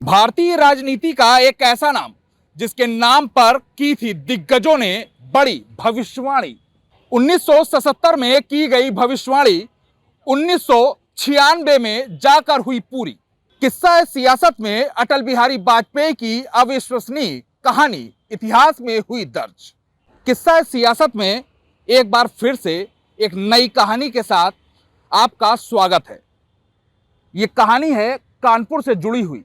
भारतीय राजनीति का एक ऐसा नाम जिसके नाम पर की थी दिग्गजों ने बड़ी भविष्यवाणी। 1977 में की गई भविष्यवाणी 1996 में जाकर हुई पूरी। किस्सा है सियासत में अटल बिहारी वाजपेयी की अविश्वसनीय कहानी इतिहास में हुई दर्ज। किस्सा है सियासत में एक बार फिर से एक नई कहानी के साथ आपका स्वागत है। ये कहानी है कानपुर से जुड़ी हुई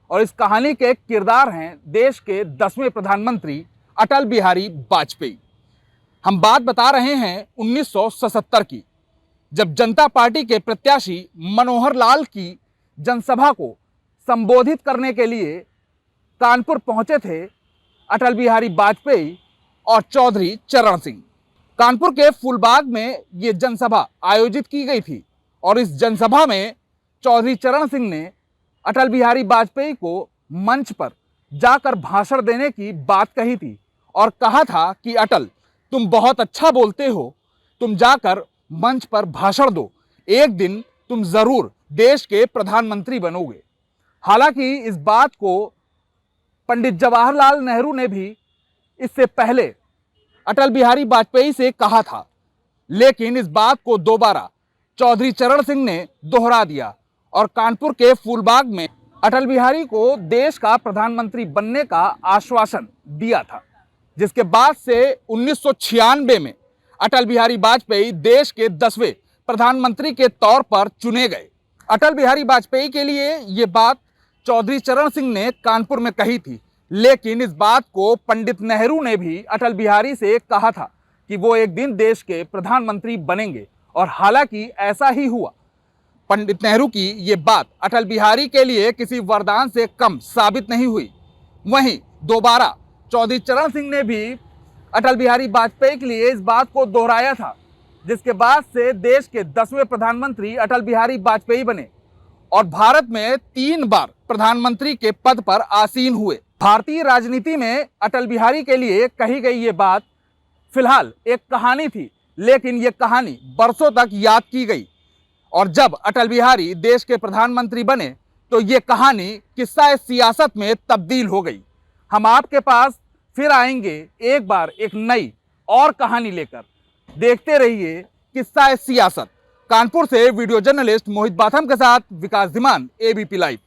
और इस कहानी के किरदार हैं देश के 10वें प्रधानमंत्री अटल बिहारी वाजपेयी। हम बात बता रहे हैं 1977 की, जब जनता पार्टी के प्रत्याशी मनोहर लाल की जनसभा को संबोधित करने के लिए कानपुर पहुंचे थे अटल बिहारी वाजपेयी और चौधरी चरण सिंह। कानपुर के फूलबाग में ये जनसभा आयोजित की गई थी और इस जनसभा में चौधरी चरण सिंह ने अटल बिहारी वाजपेयी को मंच पर जाकर भाषण देने की बात कही थी और कहा था कि अटल, तुम बहुत अच्छा बोलते हो, तुम जाकर मंच पर भाषण दो, एक दिन तुम जरूर देश के प्रधानमंत्री बनोगे। हालांकि इस बात को पंडित जवाहरलाल नेहरू ने भी इससे पहले अटल बिहारी वाजपेयी से कहा था, लेकिन इस बात को दोबारा चौधरी चरण सिंह ने दोहरा दिया और कानपुर के फूलबाग में अटल बिहारी को देश का प्रधानमंत्री बनने का आश्वासन दिया था, जिसके बाद से 1996 में अटल बिहारी वाजपेयी देश के 10वें प्रधानमंत्री के तौर पर चुने गए। अटल बिहारी वाजपेयी के लिए ये बात चौधरी चरण सिंह ने कानपुर में कही थी, लेकिन इस बात को पंडित नेहरू ने भी अटल बिहारी से कहा था कि वो एक दिन देश के प्रधानमंत्री बनेंगे और हालांकि ऐसा ही हुआ। पंडित नेहरू की ये बात अटल बिहारी के लिए किसी वरदान से कम साबित नहीं हुई। वहीं दोबारा चौधरी चरण सिंह ने भी अटल बिहारी वाजपेयी के लिए इस बात को दोहराया था, जिसके बाद से देश के 10वें प्रधानमंत्री अटल बिहारी वाजपेयी बने और भारत में 3 बार प्रधानमंत्री के पद पर आसीन हुए। भारतीय राजनीति में अटल बिहारी के लिए कही गई ये बात फिलहाल एक कहानी थी, लेकिन ये कहानी बरसों तक याद की गई और जब अटल बिहारी देश के प्रधानमंत्री बने तो ये कहानी किस्सा सियासत में तब्दील हो गई। हम आपके पास फिर आएंगे एक बार एक नई और कहानी लेकर। देखते रहिए किस्सा सियासत। कानपुर से वीडियो जर्नलिस्ट मोहित बाथम के साथ विकास धीमान, एबीपी लाइव।